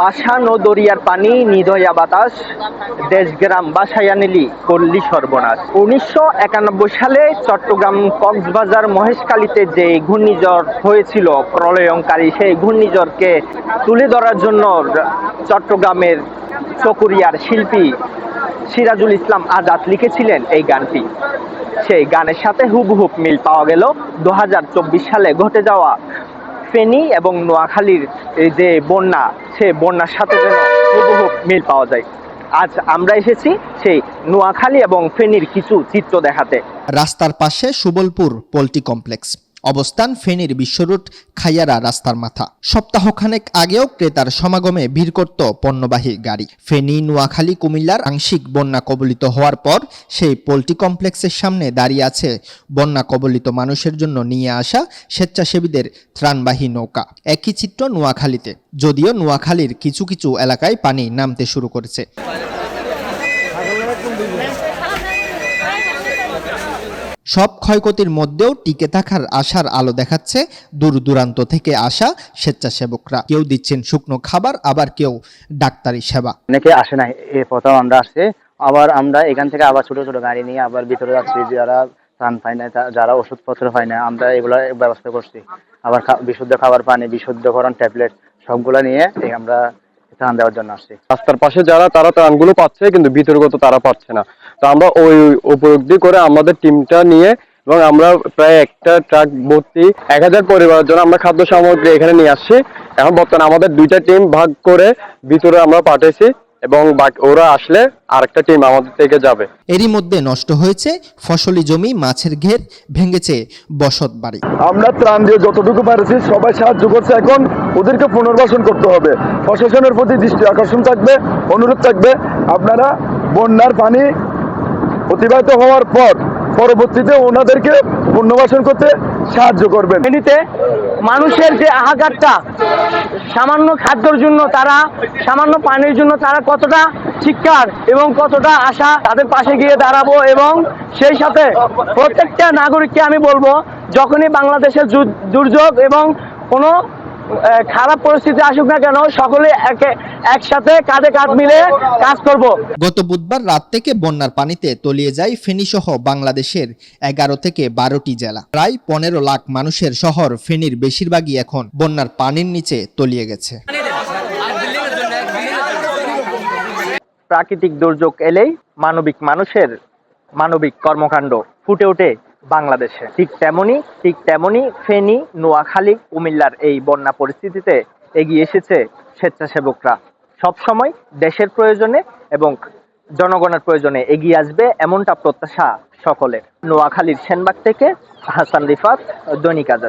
পাষাণ ও দরিয়ার পানি, নিধয়া বাতাস, দেশগ্রাম বাসায়া নিলি করলি সর্বনাশ। ১৯৯১ সালে চট্টগ্রাম কক্সবাজার মহেশখালীতে যে ঘূর্ণিঝড় হয়েছিল প্রলয়ঙ্কারী, সেই ঘূর্ণিঝড়কে তুলে ধরার জন্য চট্টগ্রামের চকরিয়ার শিল্পী সিরাজুল ইসলাম আজাদ লিখেছিলেন এই গানটি। সেই গানের সাথে হুবহুব মিল পাওয়া গেল ২০২৪ সালে ঘটে যাওয়া ফেনী এবং নোয়াখালীর যে বন্যা, সেই বন্যার সাথে যেন হুবহুব মিল পাওয়া যায়। আজ আমরা এসেছি সেই নোয়াখালী এবং ফেনীর কিছু চিত্র দেখাতে। রাস্তার পাশে সুবলপুর পোল্ট্রি কমপ্লেক্স, অবস্থান ফেনীর বিশ্বরুট খাইয়ারা রাস্তার মাথা। সপ্তাহখানেক আগেও ক্রেতার সমাগমে ভিড় করত পণ্যবাহী গাড়ি। ফেনী, নোয়াখালী, কুমিল্লার আংশিক বন্যা কবলিত হওয়ার পর সেই পোল্ট্রি কমপ্লেক্সের সামনে দাঁড়িয়ে আছে বন্যা কবলিত মানুষের জন্য নিয়ে আসা স্বেচ্ছাসেবীদের ত্রাণবাহী নৌকা। একই চিত্র নোয়াখালীতে, যদিও নোয়াখালীর কিছু কিছু এলাকায় পানি নামতে শুরু করেছে। সব ক্ষয়ক্ষতির মধ্যেও টিকে থাকার আশার আলো দেখাচ্ছে দূর দূরান্ত থেকে আসা স্বেচ্ছাসেবকরা। কেউ দিচ্ছেন শুকনো খাবার, আবার কেউ ডাক্তারি সেবা। অনেকে আসে না, এই প্রথম আমরা আসছে। আবার আমরা এখান থেকে আবার ছোট ছোট গাড়ি নিয়ে আবার ভিতরে যাচ্ছি, যারা ত্রাণ পায় না, যারা ওষুধপত্র পায় না, আমরা এগুলো ব্যবস্থা করছি। আবার বিশুদ্ধ খাবার পানি, বিশুদ্ধকরণ ট্যাবলেট সবগুলো নিয়ে আমরা ত্রাণ দেওয়ার জন্য আসছি। রাস্তার পাশে যারা, তারা ত্রাণগুলো পাচ্ছে, কিন্তু ভিতরগত তারা পাচ্ছে না। তো আমরা ওই উপলব্ধি করে আমাদের টিমটা নিয়ে, এবং আমরা প্রায় একটা ট্রাক ভর্তি ১,০০০ পরিবারের জন্য আমরা খাদ্য সামগ্রী এখানে নিয়ে আসছি। এখন বর্তমানে আমাদের দুইটা টিম ভাগ করে ভিতরে আমরা পাঠাইছি, এবং ওরা আসলে আরেকটা টিম আমাদের থেকে যাবে। এরই মধ্যে নষ্ট হয়েছে ফসলি জমি, মাছের ঘের, ভেঙেছে বসত বাড়ি। আমরা ত্রাণ দিয়ে যতটুকু পারেছি সবাই সাহায্য করছে। এখন ওদেরকে পুনর্বাসন করতে হবে। প্রশাসনের প্রতি দৃষ্টি আকর্ষণ থাকবে, অনুরোধ থাকবে, আপনারা বন্যার পানি অতিবাহিত হওয়ার পর পরবর্তীতে ওনাদেরকে পুনর্বাসন করতে সাহায্য করবেন। ফেনীতে মানুষের যে হাহাকারটা, সামান্য খাদ্যের জন্য তারা, সামান্য পানির জন্য তারা কতটা চিৎকার এবং কতটা আশা, তাদের পাশে গিয়ে দাঁড়াবো। এবং সেই সাথে প্রত্যেকটা নাগরিককে আমি বলবো, যখনই বাংলাদেশের দুর্যোগ এবং কোনো খারাপ পরিস্থিতি আসুক না কেন, সকলে একসাথে কাঁধে কাঁধ মিলে কাজ করব। গত বুধবার রাত থেকে বন্যার পানিতে তলিয়ে যায় ফেনী সহ বাংলাদেশের ১১ থেকে ১২টি জেলা। প্রায় ১৫ লাখ মানুষের শহর ফেনীর বেশিরভাগই এখন বন্যার পানির নিচে তলিয়ে গেছে। প্রাকৃতিক দুর্যোগ এলেই মানুষের মানবিক কর্মকাণ্ড ফুটে ওঠে বাংলাদেশে। ঠিক তেমনি ফেনী, নোয়াখালী, কুমিল্লার এই বন্যা পরিস্থিতিতে এগিয়ে এসেছে স্বেচ্ছাসেবকরা। সবসময় দেশের প্রয়োজনে এবং জনগণের প্রয়োজনে এগিয়ে আসবে, এমনটা প্রত্যাশা সকলের। নোয়াখালীর সেনবাগ থেকে হাসান রিফাত, দৈনিক আজাদ।